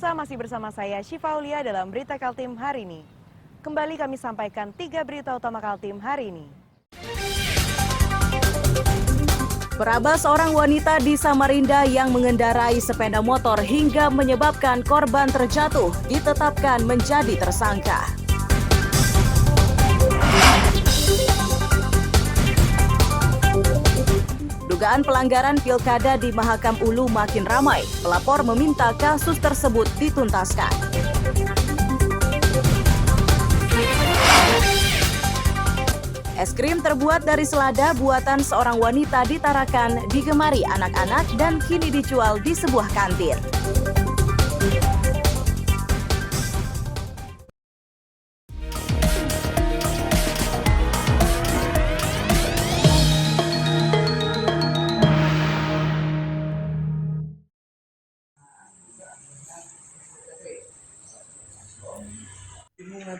Pemirsa, masih bersama saya Syifa Aulia dalam Berita Kaltim hari ini. Kembali kami sampaikan 3 berita utama Kaltim hari ini. Beraba seorang wanita di Samarinda yang mengendarai sepeda motor hingga menyebabkan korban terjatuh ditetapkan menjadi tersangka. Dugaan pelanggaran pilkada di Mahakam Ulu makin ramai. Pelapor meminta kasus tersebut dituntaskan. Es krim terbuat dari selada buatan seorang wanita di Tarakan digemari anak-anak dan kini dijual di sebuah kantin.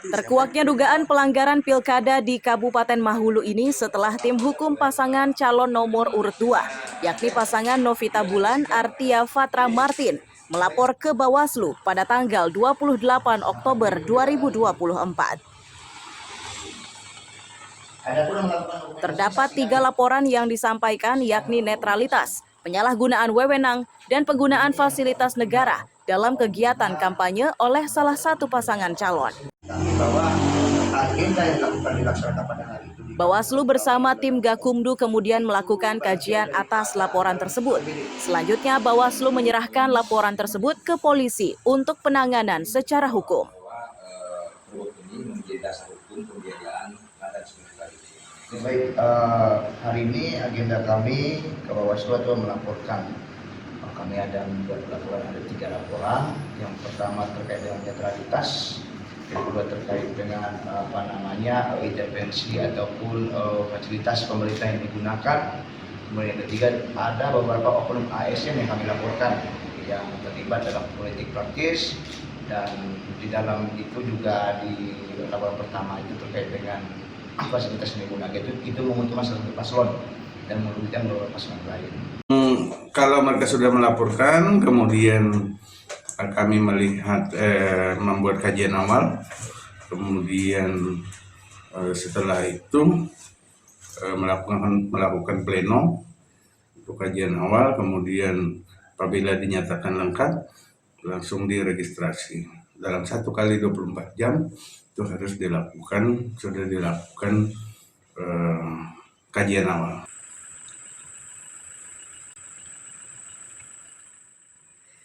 Terkuaknya dugaan pelanggaran pilkada di Kabupaten Mahulu ini setelah tim hukum pasangan calon nomor urut 2, yakni pasangan Novita Bulan Artia Fatra Martin, melapor ke Bawaslu pada tanggal 28 Oktober 2024. Terdapat 3 laporan yang disampaikan, yakni netralitas, penyalahgunaan wewenang, dan penggunaan fasilitas negara dalam kegiatan kampanye oleh salah satu pasangan calon. Bawaslu bersama tim Gakumdu kemudian melakukan kajian atas laporan tersebut. Selanjutnya, Bawaslu menyerahkan laporan tersebut ke polisi untuk penanganan secara hukum. Baik, hari ini agenda kami ke Bawaslu adalah melaporkan. Kami ada membuat laporan, ada 3 laporan. Yang pertama terkait dengan netralitas, yang kedua terkait dengan intervensi ataupun fasilitas pemerintah yang digunakan. Kemudian yang ketiga ada beberapa oknum ASN yang kami laporkan yang terlibat dalam politik praktis, dan di dalam itu juga di laporan pertama itu terkait dengan fasilitas yang digunakan itu menguntungkan salah satu paslon dan merugikan beberapa paslon lain. Kalau mereka sudah melaporkan, kemudian kami melihat membuat kajian awal, kemudian setelah itu melakukan pleno untuk kajian awal, kemudian apabila dinyatakan lengkap langsung diregistrasi. Dalam 1 kali 24 jam itu harus sudah dilakukan kajian awal.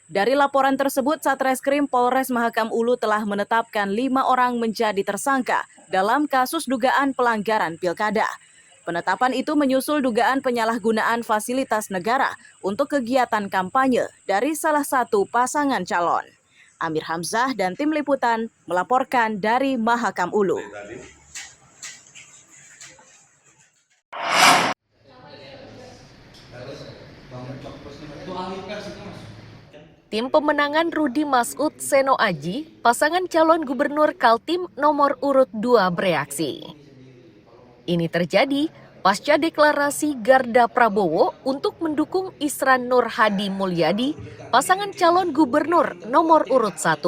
Dari laporan tersebut, Satreskrim Polres Mahakam Ulu telah menetapkan 5 orang menjadi tersangka dalam kasus dugaan pelanggaran pilkada. Penetapan itu menyusul dugaan penyalahgunaan fasilitas negara untuk kegiatan kampanye dari salah satu pasangan calon. Amir Hamzah dan tim liputan melaporkan dari Mahakam Ulu. Tim pemenangan Rudi Masud Seno Aji, pasangan calon gubernur Kaltim nomor urut 2 bereaksi. Ini terjadi pasca deklarasi Garda Prabowo untuk mendukung Isran Nur Hadi Mulyadi, pasangan calon gubernur nomor urut 1.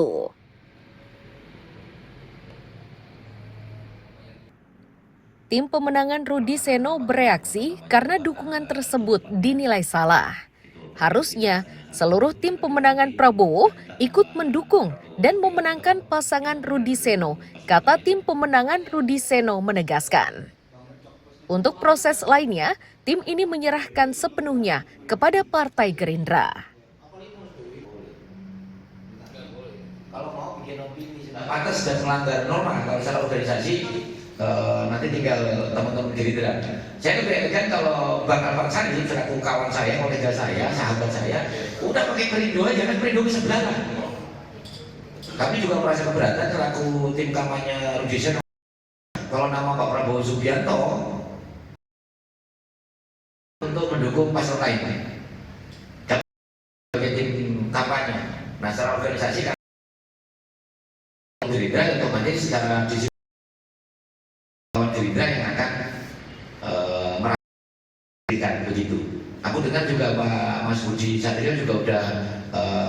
Tim pemenangan Rudi Seno bereaksi karena dukungan tersebut dinilai salah. Harusnya seluruh tim pemenangan Prabowo ikut mendukung dan memenangkan pasangan Rudi Seno, kata tim pemenangan Rudi Seno menegaskan. Untuk proses lainnya, tim ini menyerahkan sepenuhnya kepada Partai Gerindra. Kalau mau bikin opini, pantas dan melanggar norma kalau secara organisasi, nanti tinggal teman-teman Gerindra. Saya kebayangkan kalau Bang Alfred Sani selaku kawan saya, kolega saya, sahabat saya, udah pakai Perindo aja, kan Perindo ke sebelah lah. Kami juga merasa keberatan selaku tim kampanye Rudi Seno. Kalau nama Pak Prabowo Subianto untuk mendukung paslon lain sebagai tim kampanye. Nah, secara organisasi kan Gerindra otomatis secara Gerindra yang akan merapikan begitu. Aku dengar juga Pak Mas Budi Satrio juga udah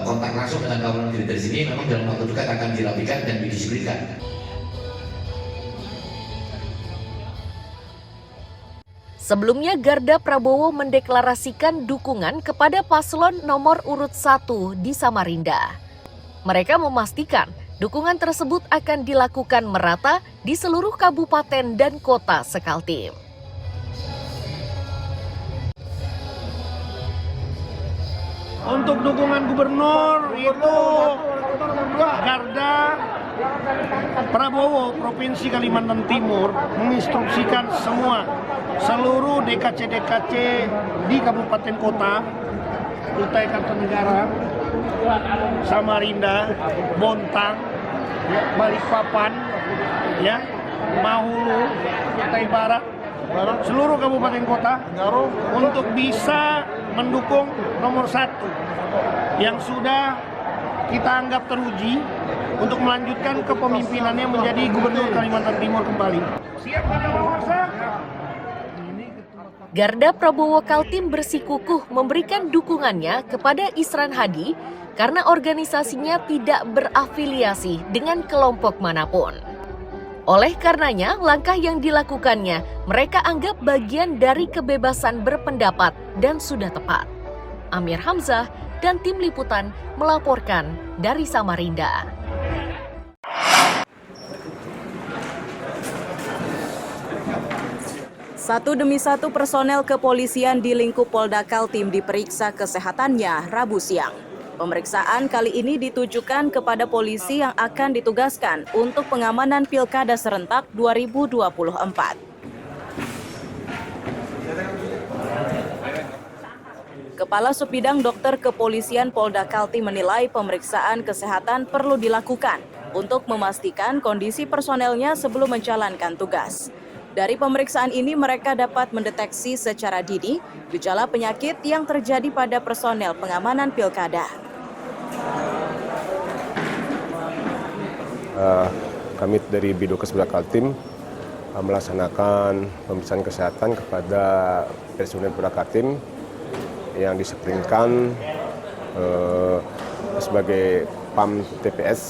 kontak langsung dengan kawan militer di sini, memang dalam waktu dekat akan dirapikan dan didisiplinkan. Sebelumnya, Garda Prabowo mendeklarasikan dukungan kepada paslon nomor urut 1 di Samarinda. Mereka memastikan dukungan tersebut akan dilakukan merata di seluruh kabupaten dan kota Sekaltim. Untuk dukungan gubernur itu Garda Prabowo Provinsi Kalimantan Timur menginstruksikan seluruh DKC-DKC di kabupaten kota Kutai Kartanegara, Samarinda, Bontang, Balikpapan, Mahulu, Kutai Barat, seluruh kabupaten kota untuk bisa mendukung nomor 1 yang sudah kita anggap teruji untuk melanjutkan kepemimpinannya menjadi Gubernur Kalimantan Timur kembali. Siap kadaluarsa. Garda Prabowo Kaltim bersikukuh memberikan dukungannya kepada Isran Hadi karena organisasinya tidak berafiliasi dengan kelompok manapun. Oleh karenanya, langkah yang dilakukannya mereka anggap bagian dari kebebasan berpendapat dan sudah tepat. Amir Hamzah dan tim liputan melaporkan dari Samarinda. Satu demi satu personel kepolisian di lingkup Polda Kaltim diperiksa kesehatannya Rabu siang. Pemeriksaan kali ini ditujukan kepada polisi yang akan ditugaskan untuk pengamanan Pilkada serentak 2024. Kepala Subbidang Dokter Kepolisian Polda Kaltim menilai pemeriksaan kesehatan perlu dilakukan untuk memastikan kondisi personelnya sebelum menjalankan tugas. Dari pemeriksaan ini mereka dapat mendeteksi secara dini gejala penyakit yang terjadi pada personel pengamanan pilkada. Kami dari Bidokes Polda Kaltim melaksanakan pemeriksaan kesehatan kepada personel Polda Kaltim yang dispringkan sebagai PAM TPS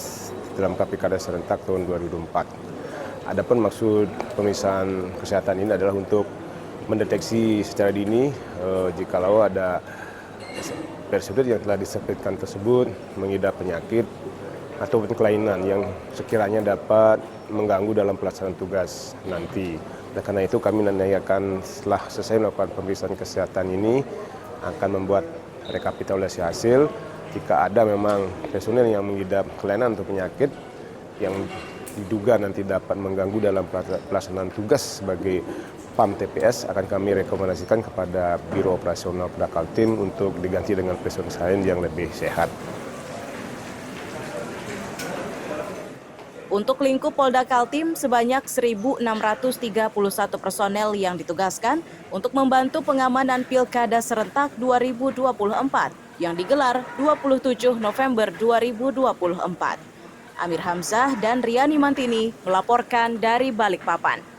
dalam Pilkada serentak tahun 2024. Adapun maksud pemeriksaan kesehatan ini adalah untuk mendeteksi secara dini jikalau ada personel yang telah disebutkan tersebut mengidap penyakit ataupun kelainan yang sekiranya dapat mengganggu dalam pelaksanaan tugas nanti. Nah, karena itu kami nanti akan setelah selesai melakukan pemeriksaan kesehatan ini akan membuat rekapitulasi hasil jika ada memang personel yang mengidap kelainan atau penyakit yang diduga nanti dapat mengganggu dalam pelaksanaan tugas sebagai PAM TPS akan kami rekomendasikan kepada Biro Operasional Polda Kaltim untuk diganti dengan personel lain yang lebih sehat. Untuk lingkup Polda Kaltim sebanyak 1.631 personel yang ditugaskan untuk membantu pengamanan Pilkada serentak 2024 yang digelar 27 November 2024. Amir Hamzah dan Riani Mantini melaporkan dari Balikpapan.